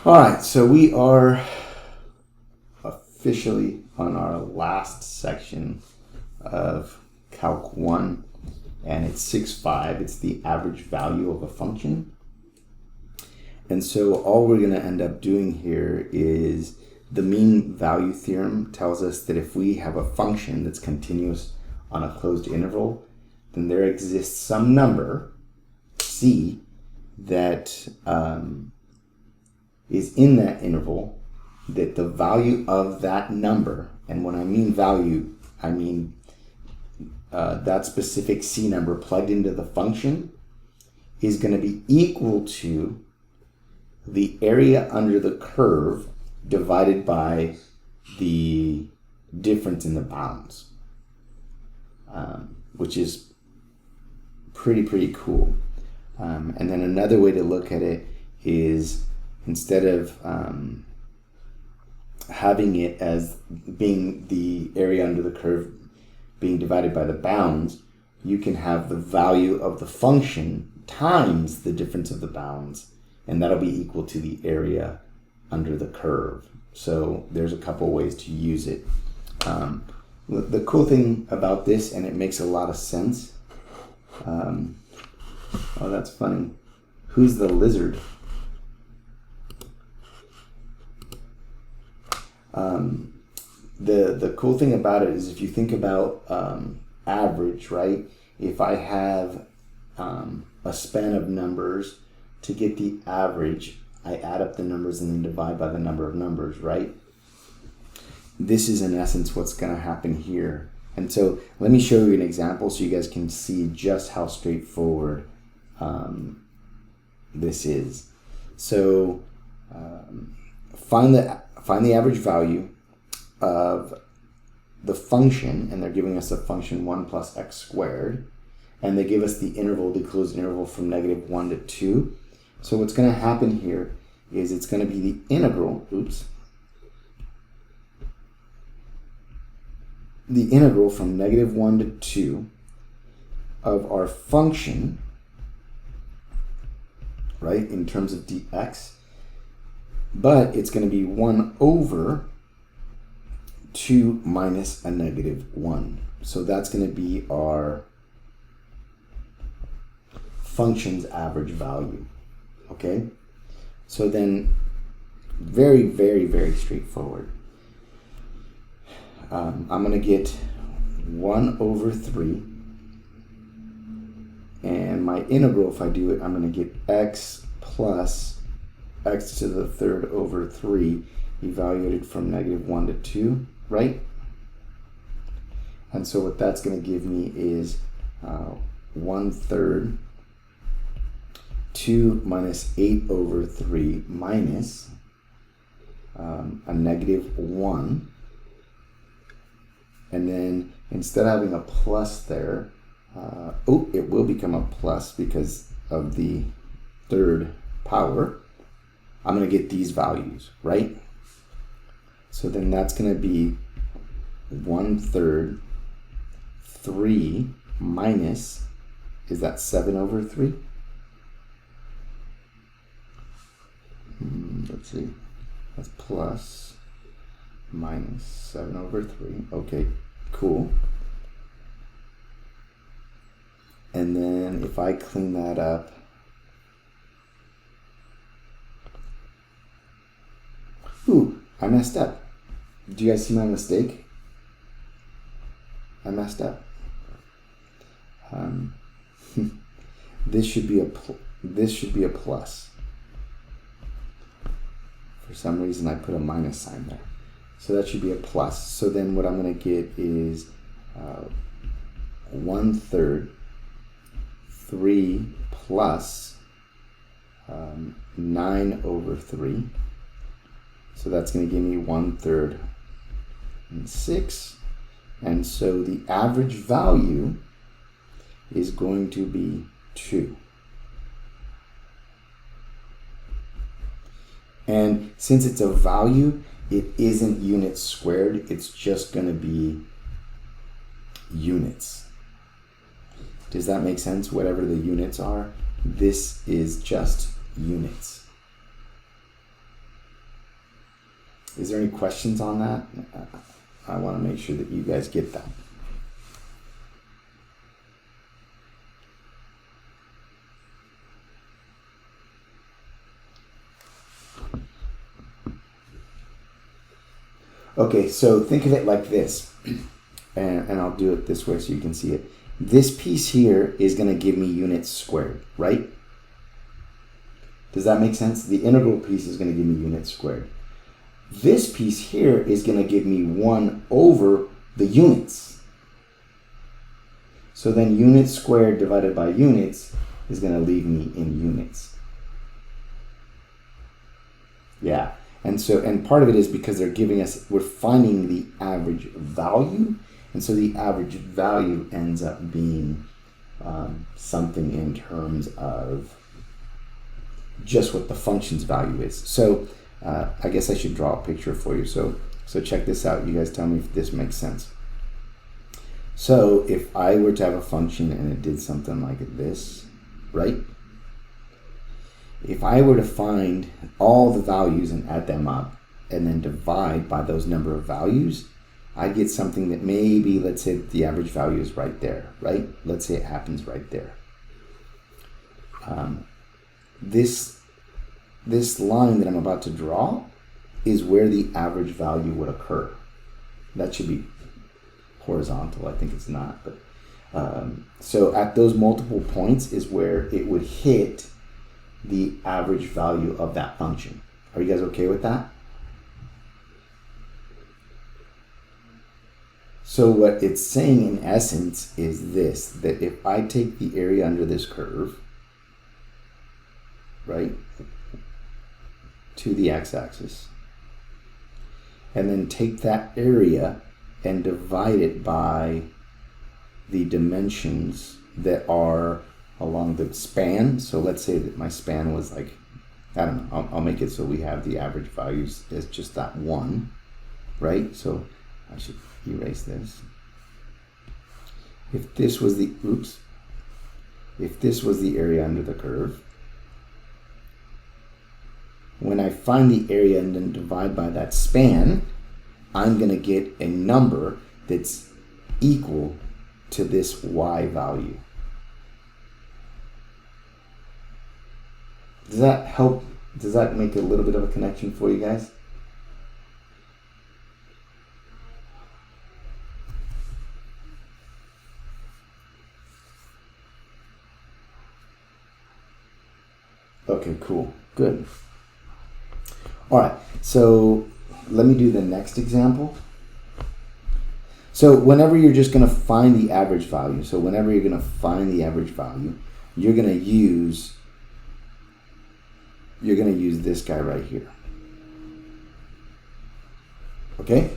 All right, so we are officially on our last section of Calc 1, and it's 6.5. It's the average value of a function. And so all we're going to end up doing here is the mean value theorem tells us that if we have a function that's continuous on a closed interval, then there exists some number, c, that is in that interval, that the value of that number, and when I mean value, I mean that specific c number plugged into the function, is going to be equal to the area under the curve divided by the difference in the bounds, which is pretty cool. And then another way to look at it is, instead of having it as being the area under the curve being divided by the bounds, you can have the value of the function times the difference of the bounds, and that'll be equal to the area under the curve. So there's a couple ways to use it. The cool thing about this, and it makes a lot of sense. Oh, that's funny. Who's the lizard? The cool thing about it is, if you think about average, right? If I have a span of numbers, to get the average, I add up the numbers and then divide by the number of numbers, right? This is in essence what's going to happen here. And so let me show you an example so you guys can see just how straightforward this is. So find the average value of the function, and they're giving us a function 1 plus x squared, and they give us the interval, the closed interval, from -1 to 2. So what's going to happen here is it's going to be the integral, the integral from -1 to 2 of our function, right, in terms of dx, but it's going to be 1 over 2 minus a -1. So that's going to be our function's average value. Okay? So then, very straightforward. I'm going to get 1 over 3, and my integral, if I do it, I'm going to get x plus x to the third over 3, evaluated from -1 to 2, right? And so what that's going to give me is 1/3 2 minus 8 over 3 minus a -1. And then instead of having a plus there, it will become a plus because of the third power. I'm going to get these values, right? So then that's going to be 1/3 3 minus, is that 7 over 3? Let's see, that's plus minus 7 over 3. Okay, cool. And then if I clean that up, I messed up. Do you guys see my mistake? I messed up. This should be a plus. For some reason I put a minus sign there. So that should be a plus. So then what I'm going to get is 1/3 3 plus 9 over 3. So that's going to give me 1/3 and 6. And so the average value is going to be 2. And since it's a value, it isn't units squared. It's just going to be units. Does that make sense? Whatever the units are, this is just units. Is there any questions on that? I want to make sure that you guys get that. Okay, so think of it like this, and I'll do it this way so you can see it. This piece here is going to give me units squared, right? Does that make sense? The integral piece is going to give me units squared. This piece here is going to give me 1 over the units. So then units squared divided by units is going to leave me in units. Yeah. And part of it is because they're giving us, we're finding the average value. And so the average value ends up being something in terms of just what the function's value is. So I guess I should draw a picture for you. So check this out. You guys tell me if this makes sense. So if I were to have a function and it did something like this, right? If I were to find all the values and add them up and then divide by those number of values, I get something that maybe, let's say the average value is right there, right? Let's say it happens right there. This line that I'm about to draw is where the average value would occur. That should be horizontal. I think it's not. But so at those multiple points is where it would hit the average value of that function. Are you guys okay with that? So what it's saying in essence is this, that if I take the area under this curve, right, to the x-axis, and then take that area and divide it by the dimensions that are along the span. So let's say that my span was like, I don't know, I'll make it so we have the average values as just that 1, right? So I should erase this. If this was the, if this was the area under the curve, when I find the area and then divide by that span, I'm going to get a number that's equal to this y value. Does that help? Does that make a little bit of a connection for you guys? Okay, cool. Good. All right, so let me do the next example. So whenever you're just going to find the average value, so whenever you're going to find the average value, you're going to use this guy right here. Okay?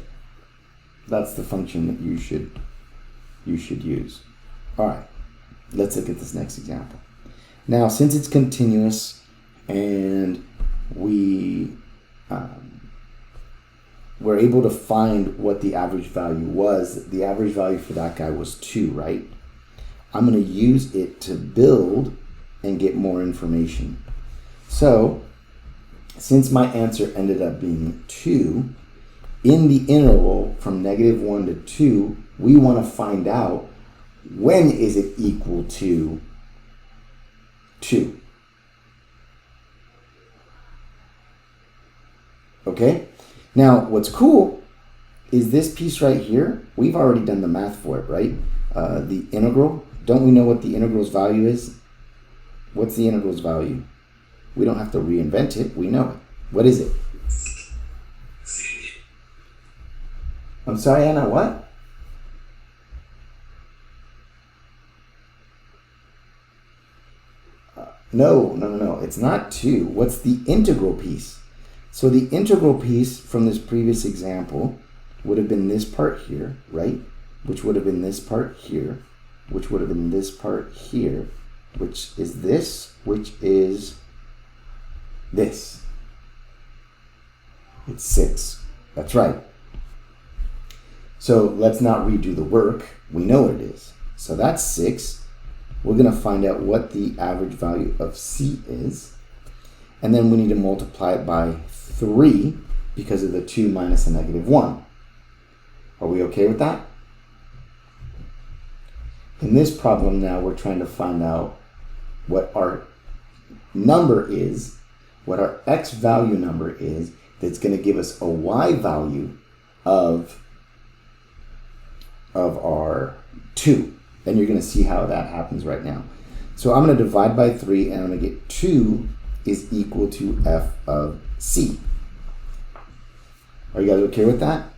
That's the function that you should use. All right, let's look at this next example. Now, since it's continuous and we're able to find what the average value was, the average value for that guy was 2, right? I'm going to use it to build and get more information. So, since my answer ended up being 2, in the interval from -1 to 2, we want to find out when is it equal to 2. Okay? Now, what's cool is this piece right here, we've already done the math for it, right? The integral, don't we know what the integral's value is? What's the integral's value? We don't have to reinvent it, we know it. What is it? I'm sorry, Anna, what? No, it's not 2. What's the integral piece? So the integral piece from this previous example would have been this part here, right? Which would have been this part here, which would have been this part here, which is this, which is this. It's 6. That's right. So let's not redo the work. We know what it is. So that's 6. We're going to find out what the average value of C is. And then we need to multiply it by 3 because of the 2 minus the negative 1. Are we okay with that? In this problem now, we're trying to find out what our number is, what our x value number is, that's going to give us a y value of our 2. And you're going to see how that happens right now. So I'm going to divide by 3, and I'm going to get 2 is equal to f of c. Are you guys okay with that?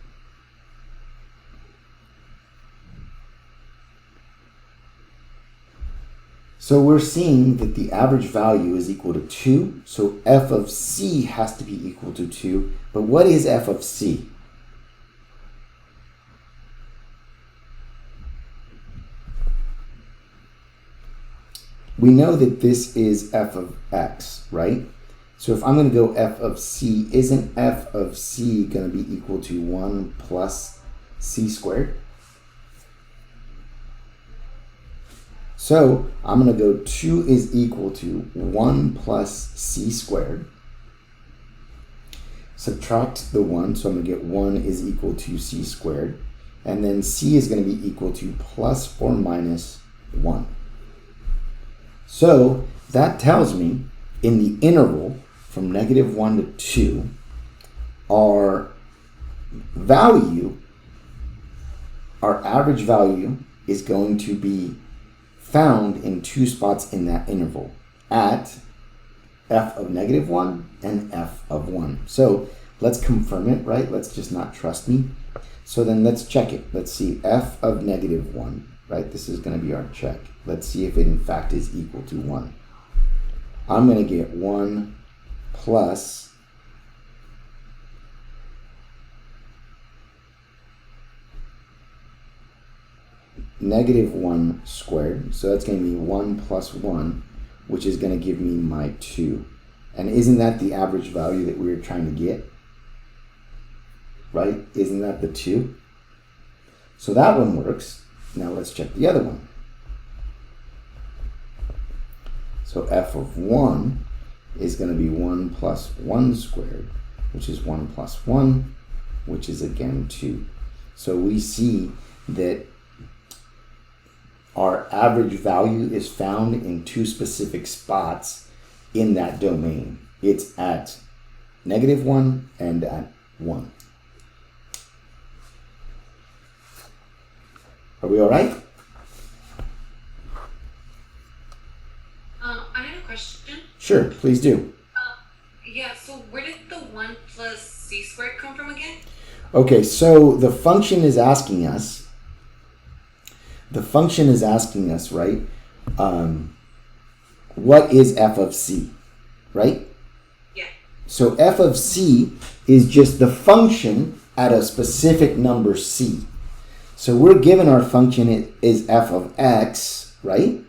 So we're seeing that the average value is equal to 2, so f of c has to be equal to 2. But what is f of c? We know that this is f of x, right? So if I'm going to go f of c, isn't f of c going to be equal to 1 plus c squared? So I'm going to go 2 is equal to 1 plus c squared. Subtract the 1, so I'm going to get 1 is equal to c squared. And then c is going to be equal to plus or minus 1. So that tells me in the interval from negative 1 to 2, our value, our average value is going to be found in 2 spots in that interval, at f of negative 1 and f of 1. So let's confirm it, right? Let's just not trust me. So then let's check it. Let's see f of negative 1, right? This is going to be our check. Let's see if it in fact is equal to 1. I'm going to get 1 plus negative 1 squared. So that's going to be 1 plus 1, which is going to give me my 2. And isn't that the average value that we were trying to get? Right? Isn't that the 2? So that one works. Now let's check the other one. So f of 1 is going to be 1 plus 1 squared, which is 1 plus 1, which is again 2. So we see that our average value is found in 2 specific spots in that domain. It's at negative 1 and at 1. Are we all right? I have a question. Sure, please do. Yeah, so where did the 1 plus c squared come from again? Okay, so the function is asking us, right, what is f of c, right? Yeah. So f of c is just the function at a specific number c. So we're given our function is f of x, right?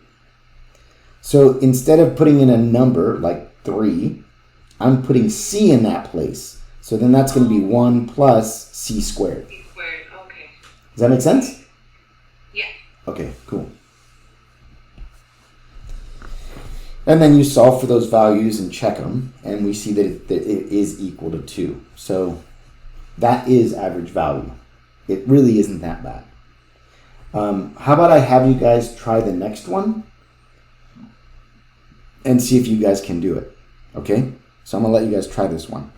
So instead of putting in a number like 3, I'm putting c in that place. So then that's going to be 1 plus c squared. C squared, okay. Does that make sense? Yeah. Okay, cool. And then you solve for those values and check them, and we see that it is equal to 2. So that is average value. It really isn't that bad. How about I have you guys try the next one and see if you guys can do it. Okay? So I'm going to let you guys try this one.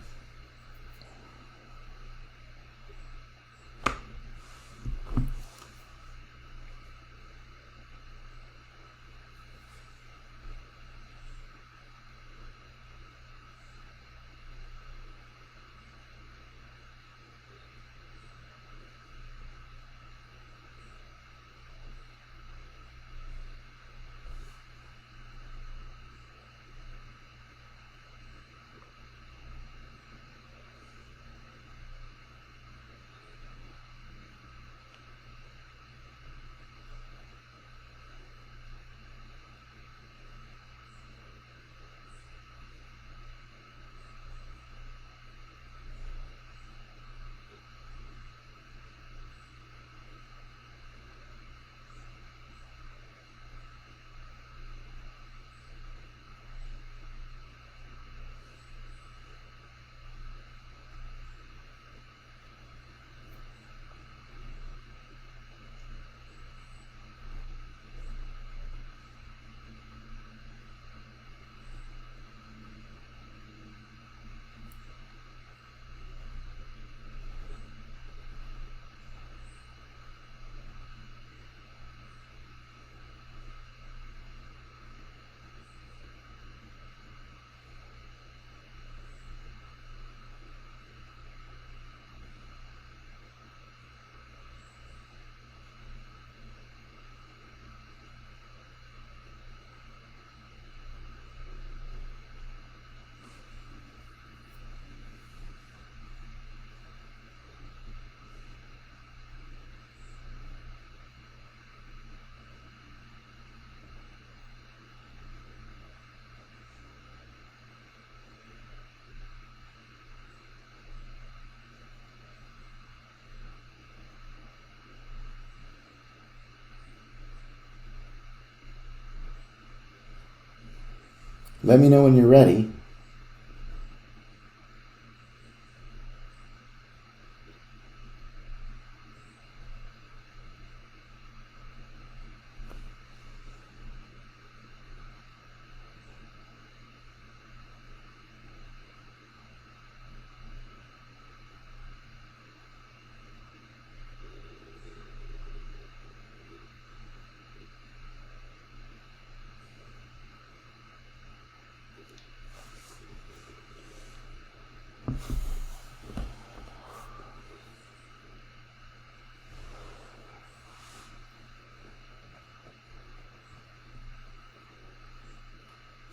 Let me know when you're ready.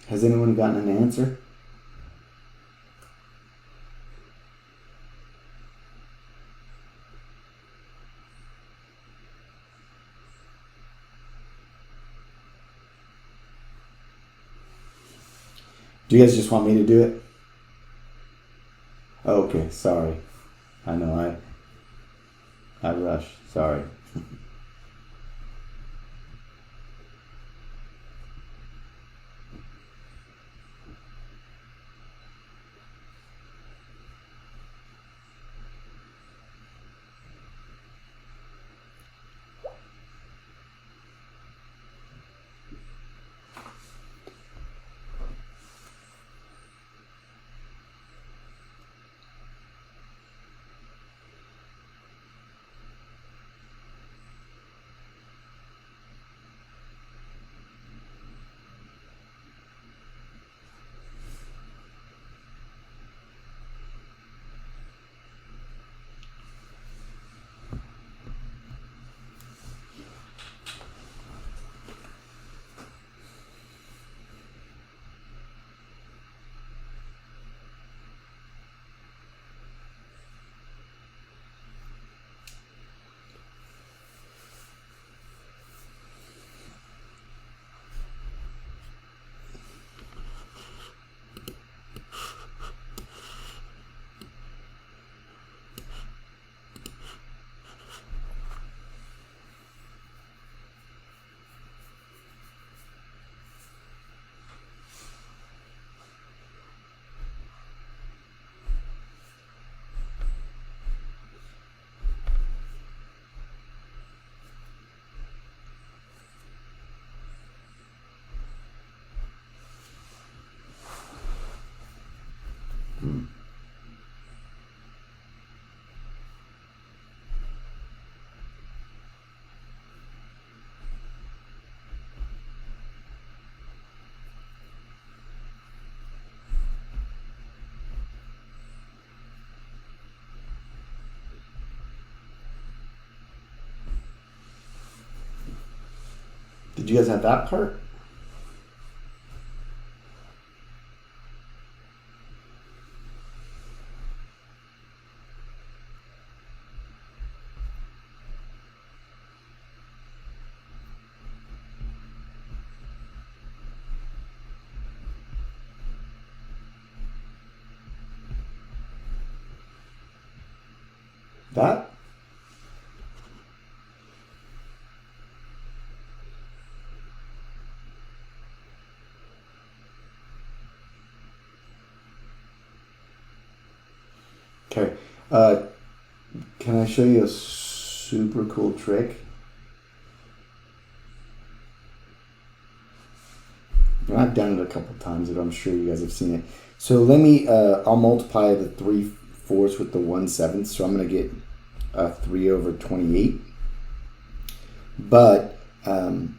Has anyone gotten an answer? Do you guys just want me to do it? Oh, okay, sorry. I know I rushed. Sorry. Did you guys have that part? That? Okay. Can I show you a super cool trick? I've done it a couple times, but I'm sure you guys have seen it. So let me, I'll multiply the 3/4 with the 1/7. So I'm going to get 3 over 28. But I'm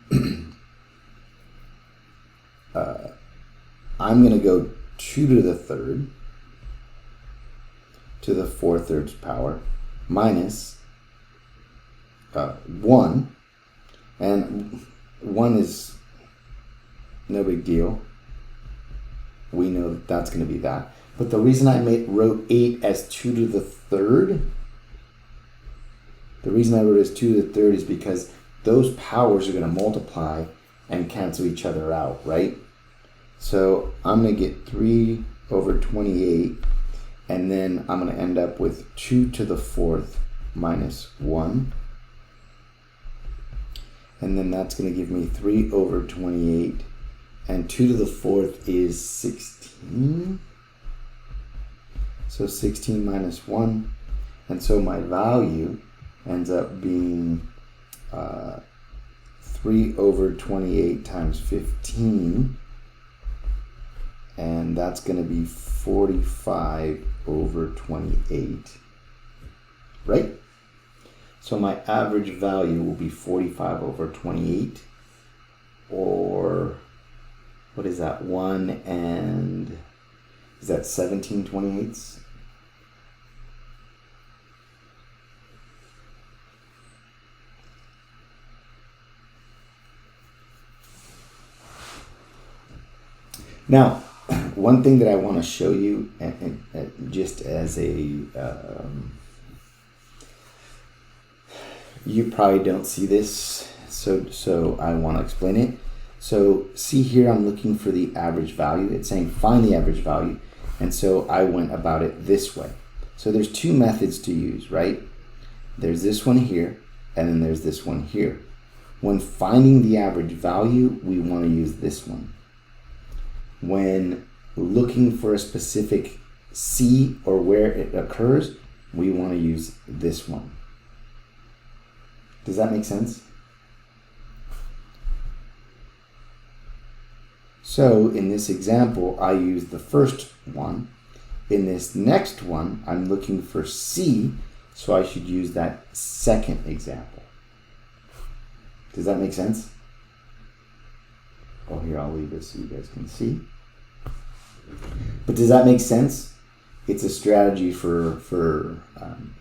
going to go 2 to the 3rd to the 4/3 power minus 1. And 1 is no big deal. We know that that's going to be that. But the reason I wrote 8 as 2 to the 3rd, the reason I wrote it as 2 to the 3rd is because those powers are going to multiply and cancel each other out, right? So I'm going to get 3 over 28, and then I'm going to end up with 2 to the 4th minus 1. And then that's going to give me 3 over 28 and 2 to the 4th is 16. So 16 minus 1. And so my value ends up being 3 over 28 times 15. And that's going to be 45 over 28. Right? So my average value will be 45 over 28. Or, what is that? 1 and, is that 17 28ths? Now, one thing that I want to show you, and just as a, you probably don't see this, so I want to explain it. So see here, I'm looking for the average value. It's saying find the average value, and so I went about it this way. So there's two methods to use, right? There's this one here, and then there's this one here. When finding the average value, we want to use this one. When looking for a specific C or where it occurs, we want to use this one. Does that make sense? So in this example, I use the first one. In this next one, I'm looking for C, so I should use that second example. Does that make sense? Oh, here, I'll leave this so you guys can see. But does that make sense? It's a strategy for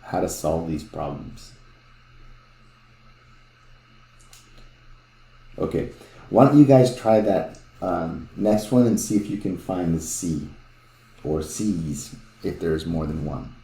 how to solve these problems. Okay, why don't you guys try that next one and see if you can find the C or C's if there's more than one.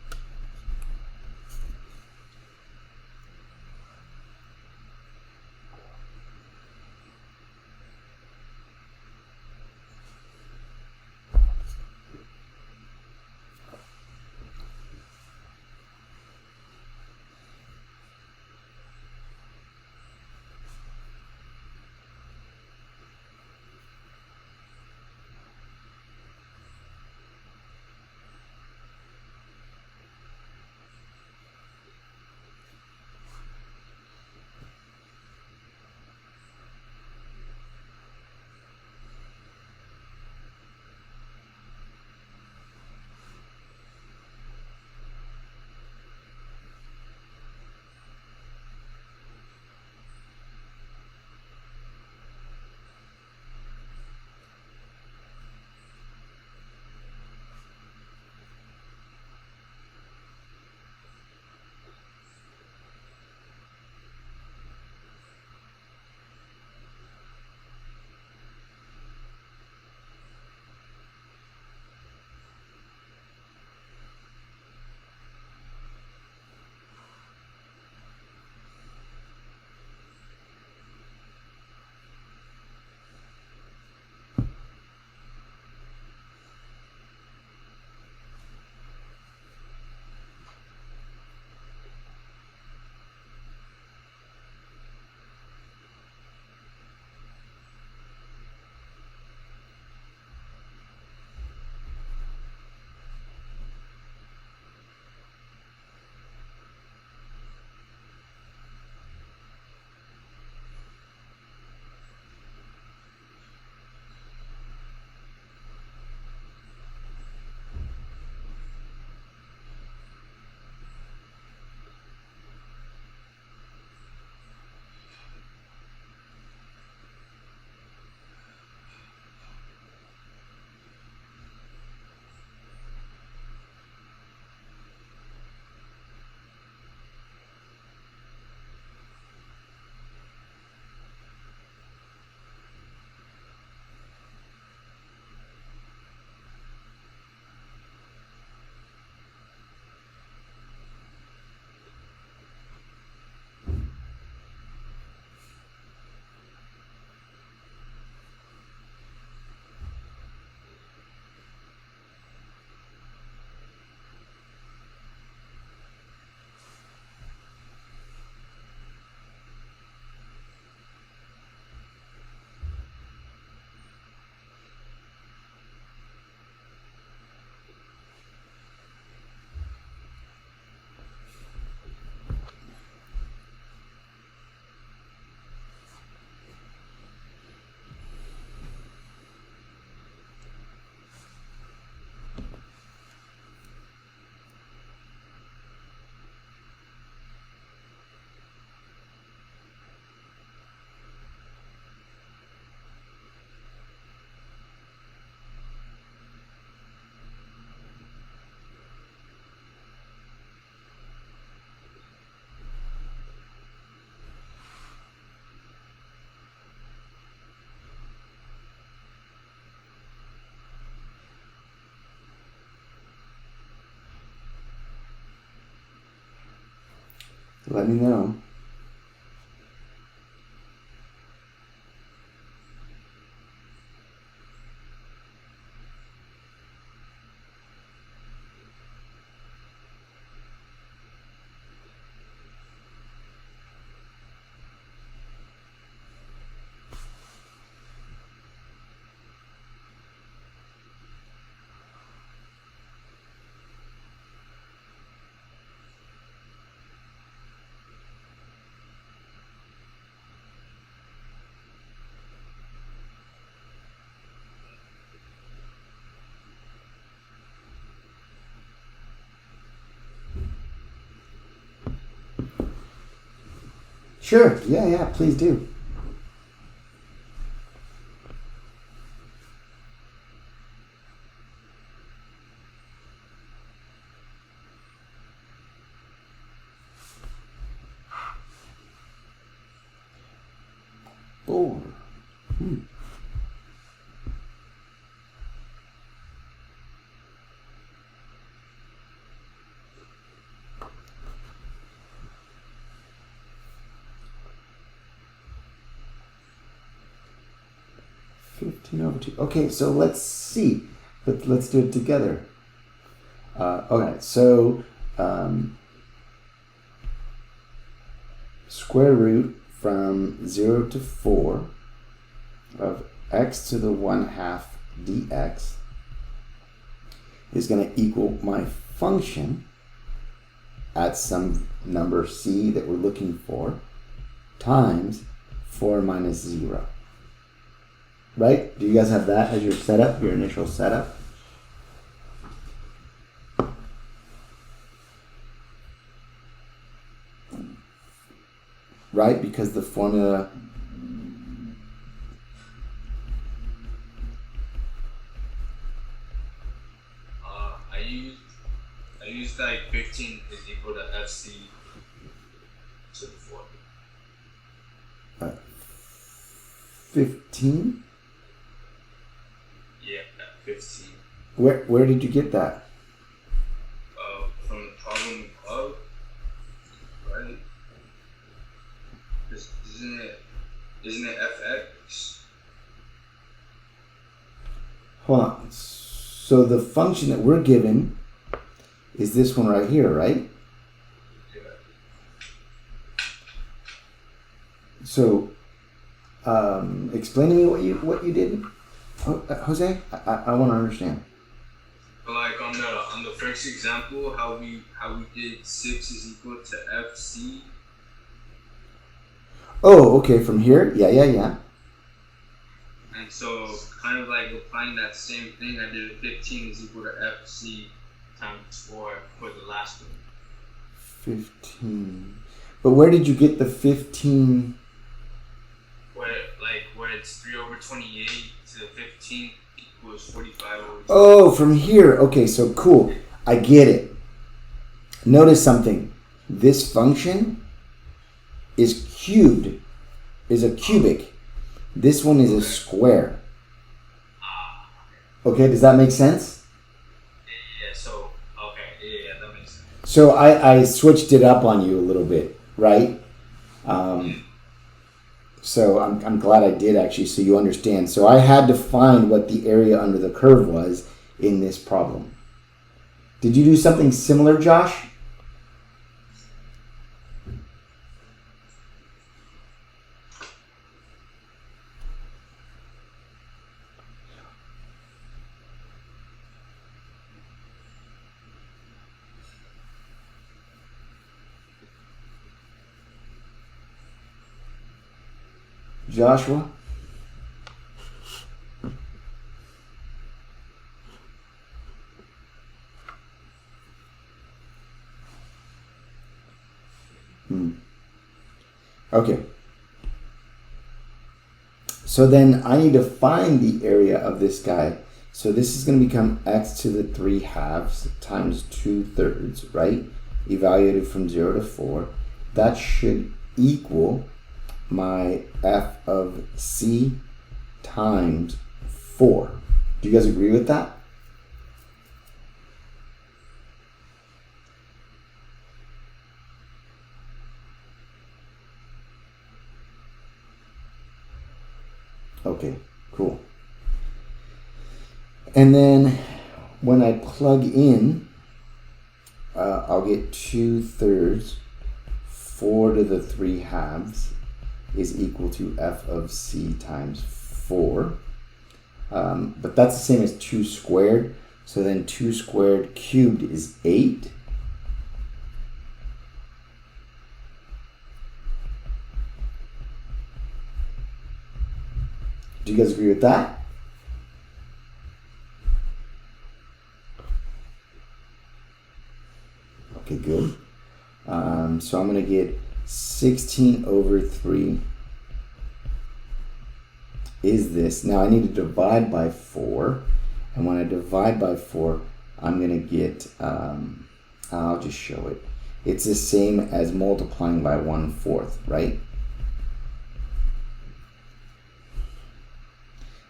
let me know. Sure. Yeah, please do. Four. 15/2. Okay, so let's see. Let's do it together. Okay, so square root from 0 to 4 of x to the 1/2 dx is going to equal my function at some number c that we're looking for times 4 minus 0. Right? Do you guys have that as your setup, your initial setup? Right? Because the formula... I used like 15 is equal to FC to the 4. 15? Yeah, 15. Where did you get that? From the problem above, right? Isn't it fx? Hold on. So the function that we're given is this one right here, right? Yeah. So, explain to me what you did, Jose. I want to understand. Like on the first example, how we did 6 is equal to FC. Oh, okay. From here, yeah. And so, kind of like applying that same thing, I did a 15 is equal to FC times 4 for the last one. 15. But where did you get the 15? Where it's 3 over 28 to the 15 equals 45 over 28. Oh, from here. Okay, so cool. I get it. Notice something. This function is cubed, is a cubic. This one is a square. Okay, does that make sense? Yeah, that makes sense. So I switched it up on you a little bit, right? So I'm glad I did actually, so you understand. So I had to find what the area under the curve was in this problem. Did you do something similar, Josh? Joshua? Okay. So then I need to find the area of this guy. So this is going to become x to the 3/2 times 2/3, right? Evaluated from 0 to 4. That should equal my f of c times 4. Do you guys agree with that? Okay, cool. And then when I plug in, I'll get 2/3. 4 to the 3 halves is equal to f of c times 4. But that's the same as 2 squared. So then 2 squared cubed is 8. Do you guys agree with that? Okay, good. So I'm going to get 16/3 is this. Now I need to divide by 4. And when I divide by 4, I'm going to get, I'll just show it. It's the same as multiplying by 1/4, right?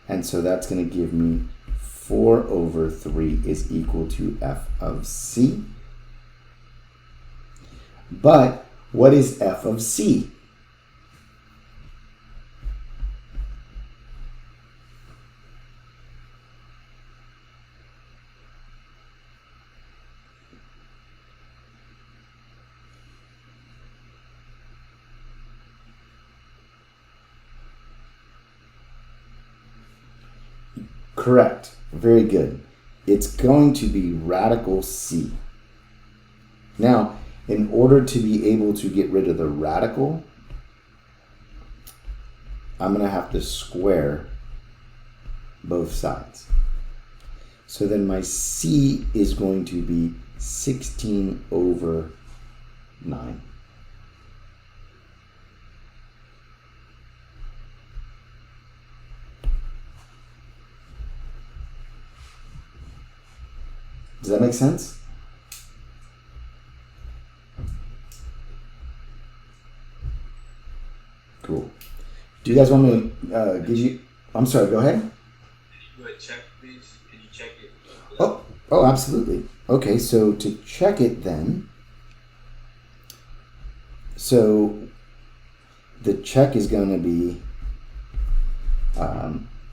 And so that's going to give me 4/3 is equal to f of c. But what is f of c? Correct. Very good. It's going to be radical c. Now, in order to be able to get rid of the radical, I'm going to have to square both sides. So then my c is going to be 16/9. Does that make sense? Cool. Do you guys want me to give you... I'm sorry, go ahead. Can you do a check, please? Can you check it? Oh, absolutely. Okay, so to check it then, so the check is going to be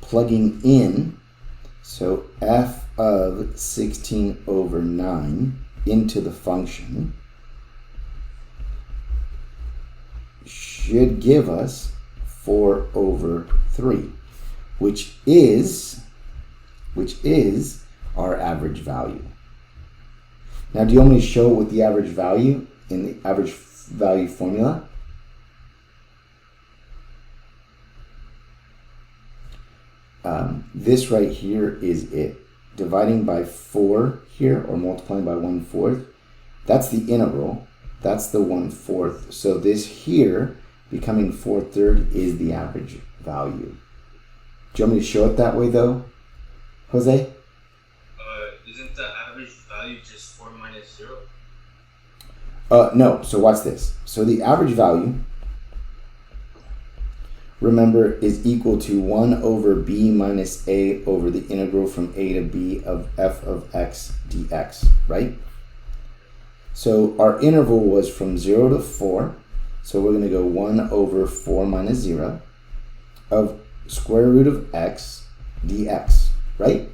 plugging in, so f of 16/9 into the function should give us 4/3, which is our average value. Now, do you want me to show what the average value in the average value formula? This right here is it. Dividing by 4 here, or multiplying by 1/4, that's the integral. That's the 1/4. So this here, becoming 4/3, is the average value. Do you want me to show it that way, though, Jose? Isn't the average value just 4 minus 0? No. So watch this. So the average value, remember, is equal to 1/b minus a over the integral from a to b of f of x dx, right? So our interval was from 0 to 4. So we're going to go 1/4 minus 0 of square root of x dx, right?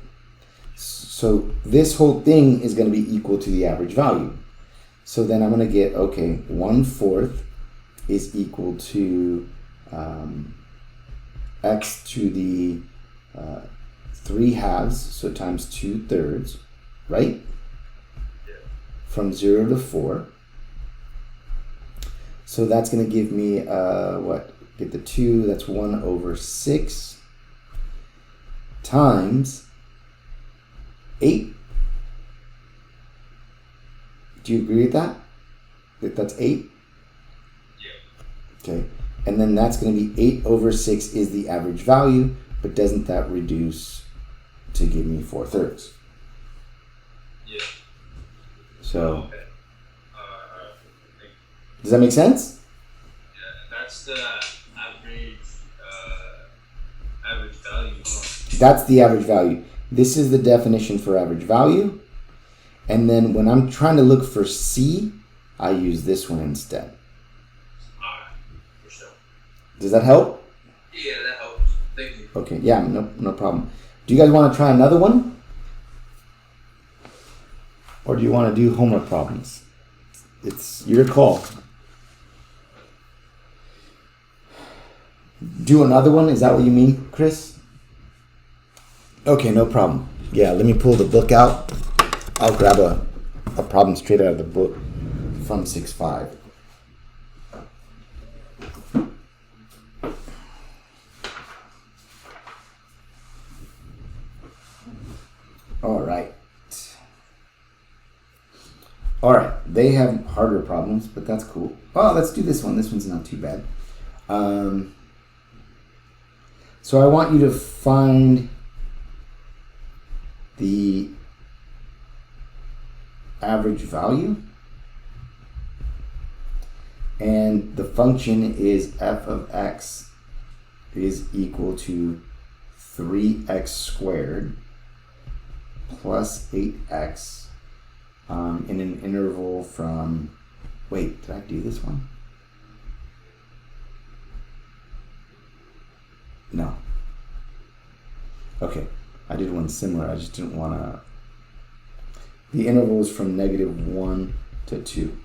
So this whole thing is going to be equal to the average value. So then I'm going to get, okay, 1/4 is equal to x to the 3 halves, so times 2/3, right? Yeah. From 0 to 4. So that's going to give me, what? Get the 2, that's 1/6 times 8. Do you agree with that? That that's 8? Yeah. Okay. And then that's going to be 8/6 is the average value, but doesn't that reduce to give me 4/3? Yeah. So, Okay. does that make sense? Yeah, that's the average value. That's the average value. This is the definition for average value. And then when I'm trying to look for C, I use this one instead. Alright, for sure. Does that help? Yeah, that helps. Thank you. Okay, yeah, no problem. Do you guys want to try another one? Or do you want to do homework problems? It's your call. Do another one? Is that what you mean, Chris? Okay, no problem. Yeah, let me pull the book out. I'll grab a problem straight out of the book from 6.5. All right. All right. They have harder problems, but that's cool. Oh, let's do this one. This one's not too bad. So I want you to find the average value, and the function is f of x is equal to 3x squared plus 8x in an interval from, wait, did I do this one? No. Okay, I did one similar. I just didn't want to. The interval is from -1 to 2.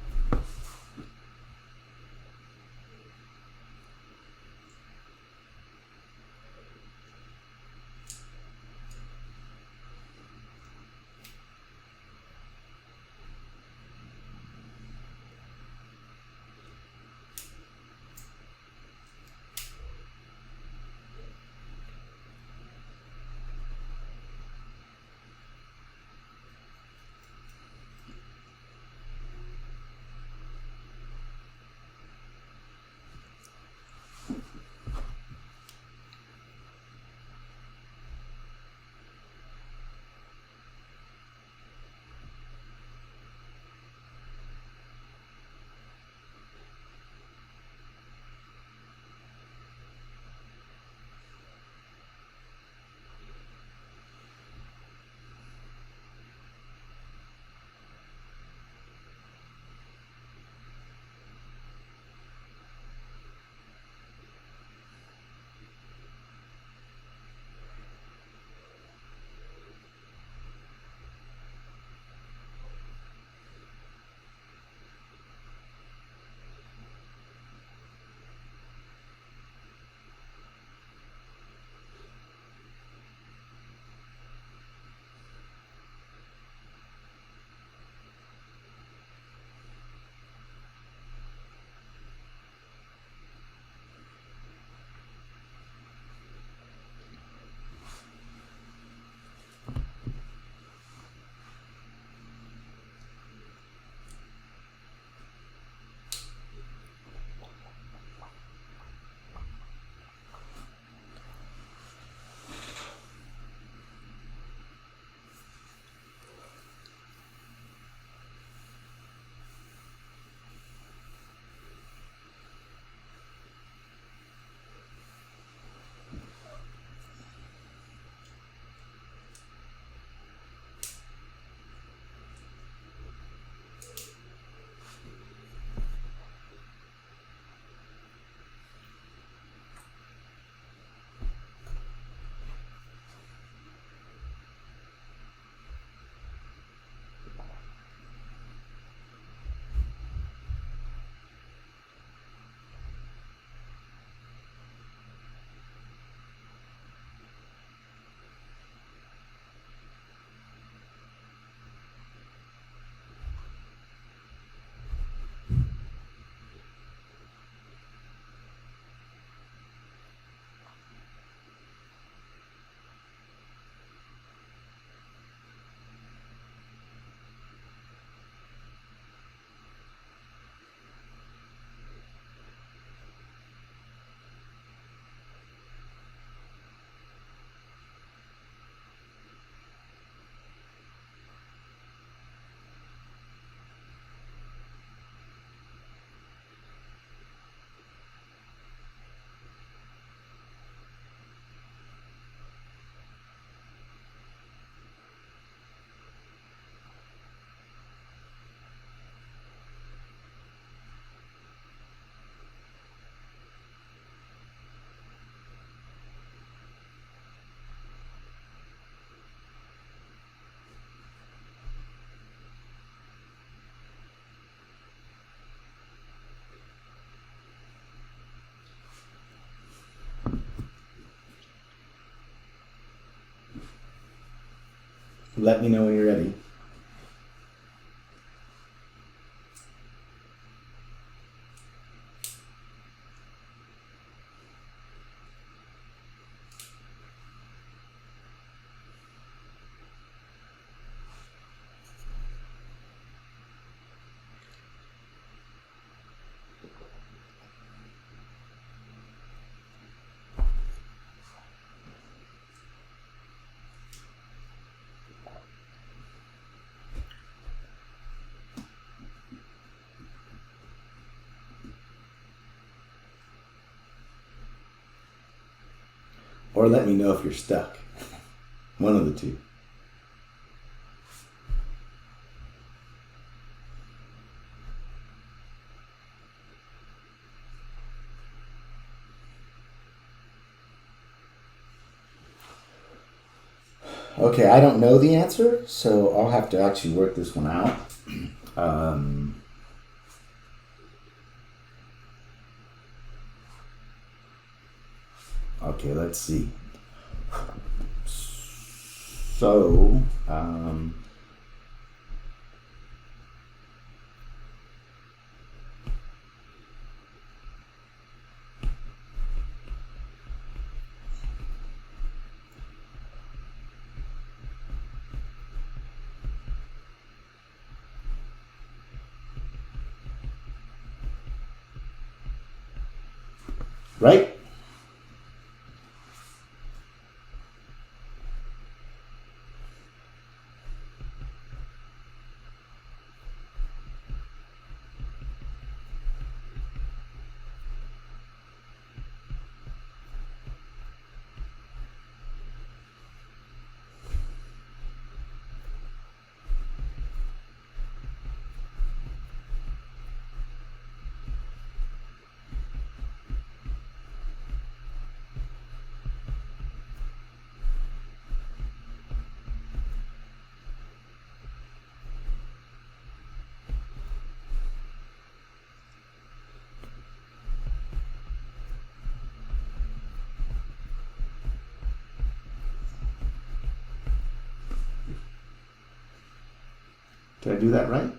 let me know when you're ready. Or let me know if you're stuck. One of the two. Okay, I don't know the answer, so I'll have to actually work this one out. Okay, let's see. So, right? Did I do that right?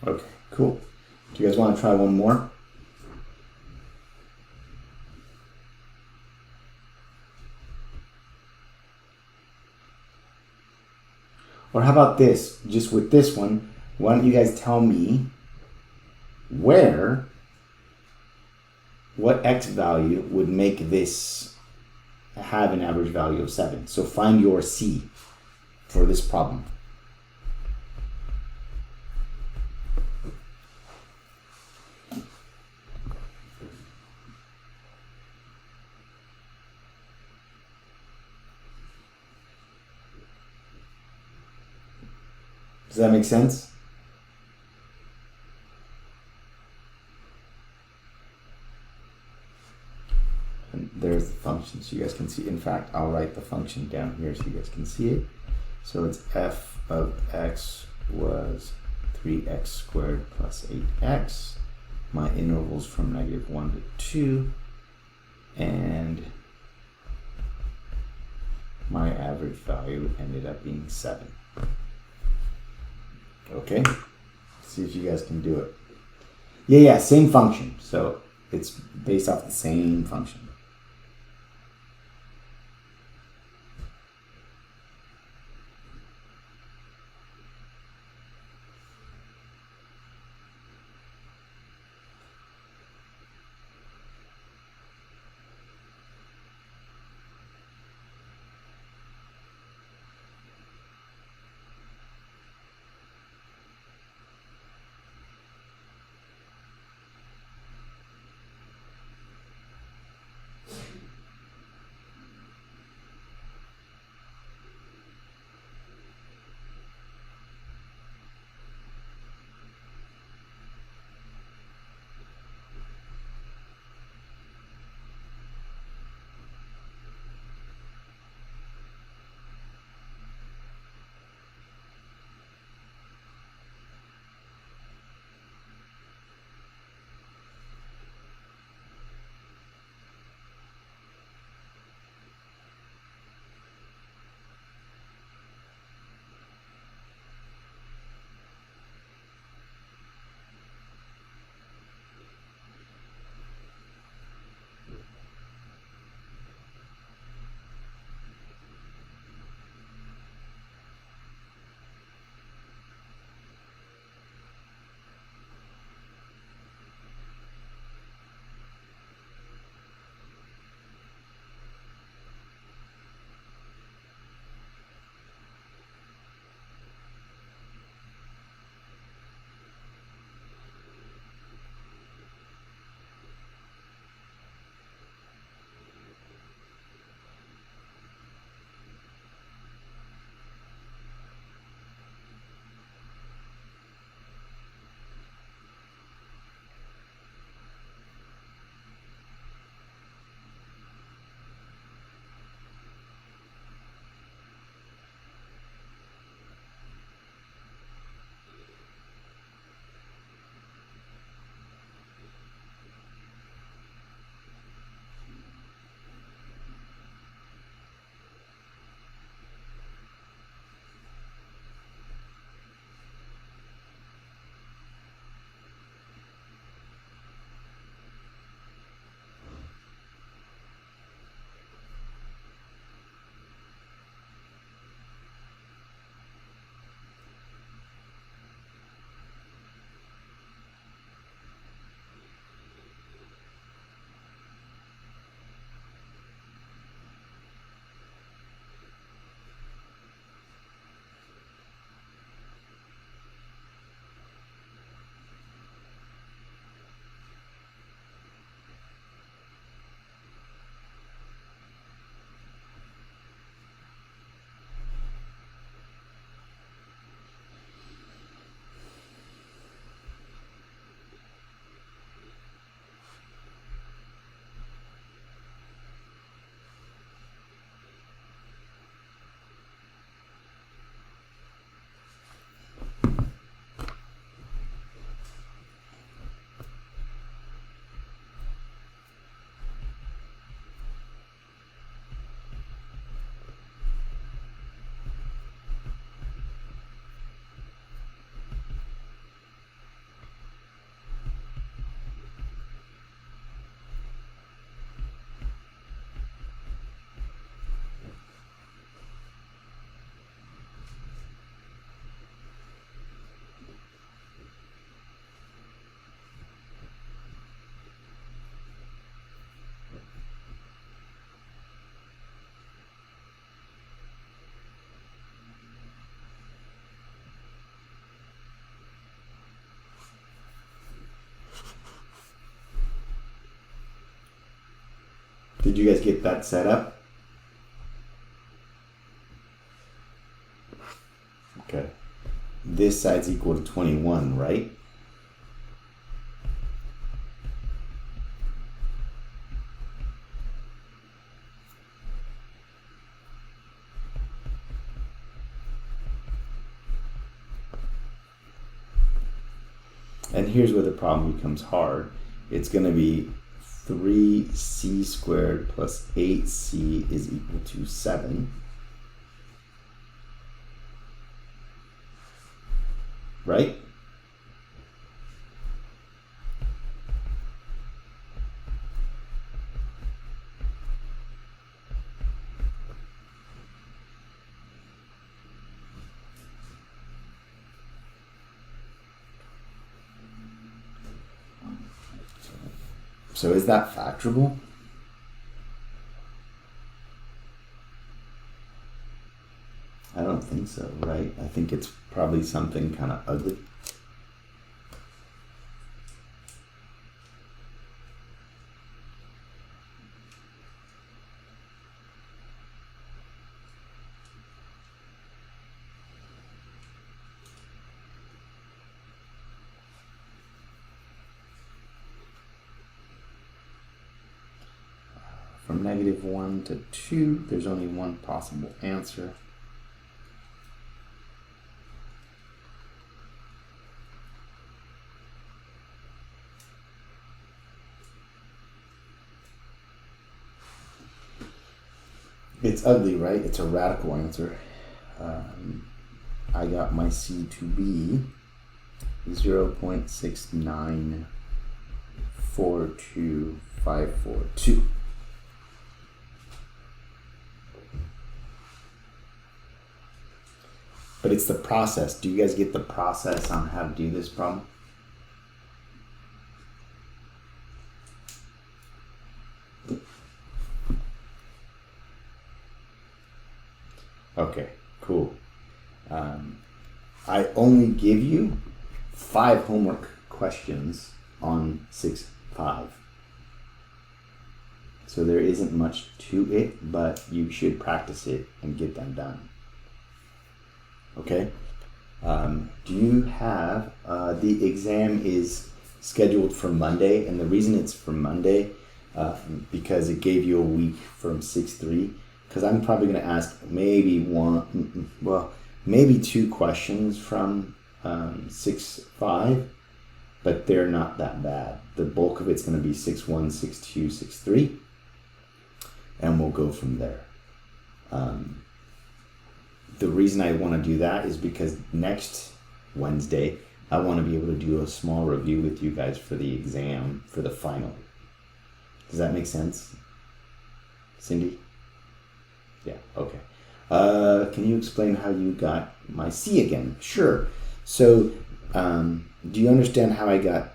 Okay, cool. Do you guys want to try one more? Or how about this? Just with this one, why don't you guys tell me what x value would make this have an average value of 7? So find your C for this problem. Does that make sense? And there's the function so you guys can see. In fact, I'll write the function down here so you guys can see it. So it's f of x was 3x squared plus 8x. My intervals from -1 to 2. And my average value ended up being 7. Okay, see if you guys can do it. Yeah, same function. So it's based off the same function. Did you guys get that set up? Okay. This side's equal to 21, right? And here's where the problem becomes hard. It's going to be 3c squared plus 8c is equal to 7. Right? So is that factorable? I don't think so, right? I think it's probably something kind of ugly. From -1 to 2, there's only one possible answer. It's ugly, right? It's a radical answer. I got my C to be 0.6942542. But it's the process. Do you guys get the process on how to do this problem? Okay, cool. I only give you 5 homework questions on 6.5. So there isn't much to it, but you should practice it and get them done. Okay? Do you have, the exam is scheduled for Monday, and the reason it's for Monday, because it gave you a week from 6.3, because I'm probably going to ask maybe maybe 2 questions from 6.5, but they're not that bad. The bulk of it's going to be 6.1, 6.2, 6.3, and we'll go from there. The reason I want to do that is because next Wednesday, I want to be able to do a small review with you guys for the exam, for the final. Does that make sense? Cindy? Yeah, okay. Can you explain how you got my C again? Sure. So, do you understand how I got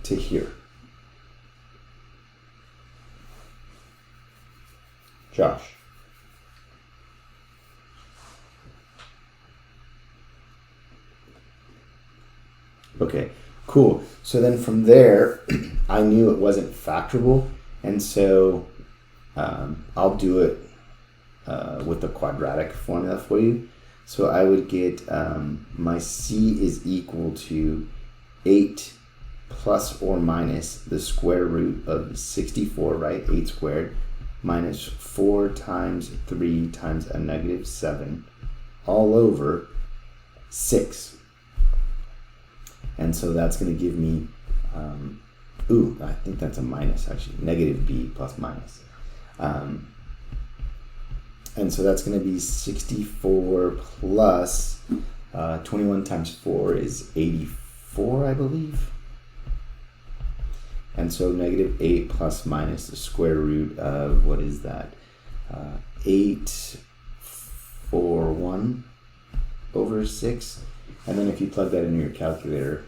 to here? Josh? Okay, cool. So then from there, I knew it wasn't factorable, and so I'll do it with the quadratic formula for you. So I would get my C is equal to 8 plus or minus the square root of 64, right? 8 squared minus 4 times 3 times a -7 all over 6. And so that's going to give me, I think that's a minus actually, -b plus minus. And so that's going to be 64 plus 21 times 4 is 84, I believe. And so -8 plus minus the square root of, what is that? 841 over 6. And then if you plug that into your calculator,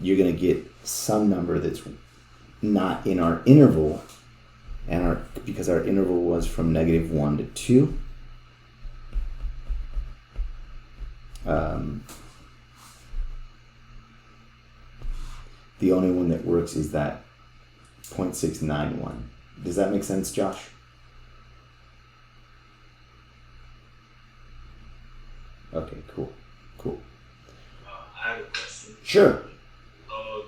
you're going to get some number that's not in our interval, and because our interval was from -1 to 2. The only one that works is that 0.691. Does that make sense, Josh? Okay, cool. I have a question. Sure.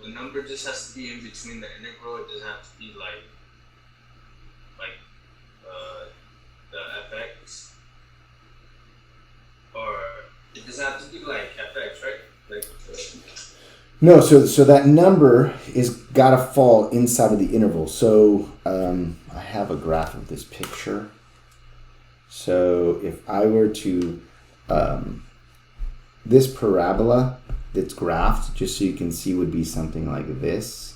The number just has to be in between the integral. It doesn't have to be like the fx, or it doesn't have to be like fx, right? No, so that number is gotta fall inside of the interval. So I have a graph of this picture. So if I were to this parabola that's graphed, just so you can see, would be something like this.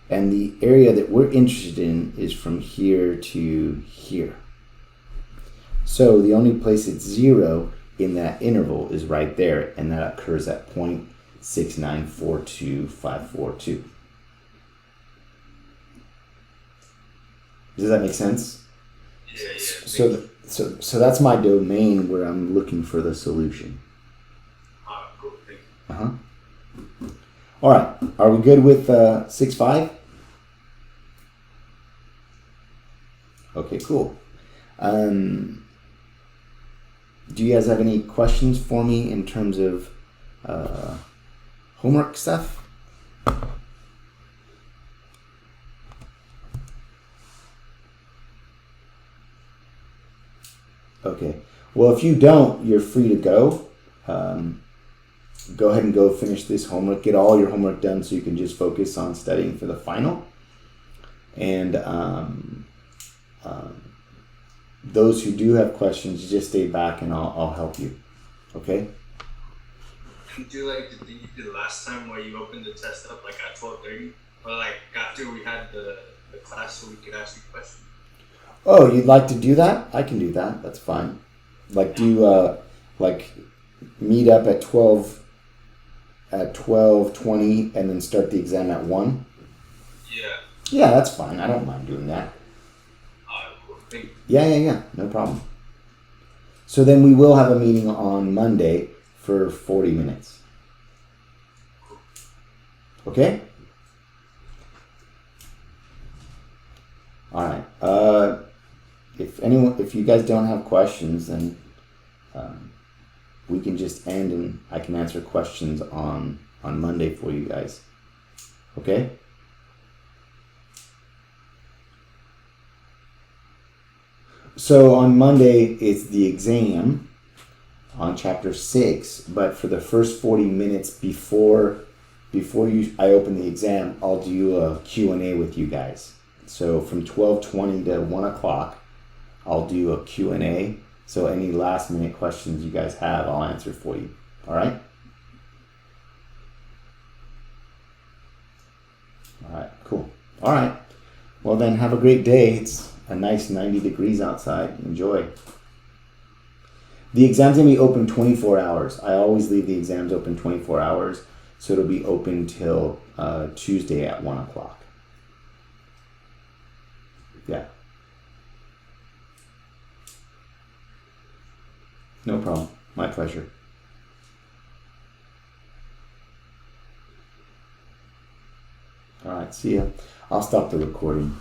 And the area that we're interested in is from here to here. So the only place it's 0 in that interval is right there, and that occurs at 0.6942542. Does that make sense? Yeah. So that's my domain where I'm looking for the solution. Cool. Thank you. Uh-huh. All right. Are we good with 6.5? Okay, cool. Do you guys have any questions for me in terms of homework stuff? Okay. Well, if you don't, you're free to go. Go ahead and go finish this homework. Get all your homework done so you can just focus on studying for the final. And those who do have questions, just stay back and I'll help you. Okay? Can you do like the thing you did last time where you opened the test up like at 12:30? Or like after we had the class so we could ask you questions? Oh, you'd like to do that? I can do that. That's fine. Like meet up at 12:20 and then start the exam at 1? Yeah. Yeah, that's fine. I don't mind doing that. Cool. Thank you. Yeah. No problem. So then we will have a meeting on Monday for 40 minutes. Okay? All right. If you guys don't have questions, then we can just end and I can answer questions on Monday for you guys. Okay? So on Monday, it's the exam on chapter 6, but for the first 40 minutes before I open the exam, I'll do a Q&A with you guys. So from 12:20 to 1 o'clock, I'll do a Q&A. So any last minute questions you guys have, I'll answer for you. All right? All right, cool. All right. Well then, have a great day. It's a nice 90 degrees outside. Enjoy. The exam's going to be open 24 hours. I always leave the exams open 24 hours. So it'll be open till Tuesday at 1 o'clock. Yeah. No problem. My pleasure. All right, see ya. I'll stop the recording.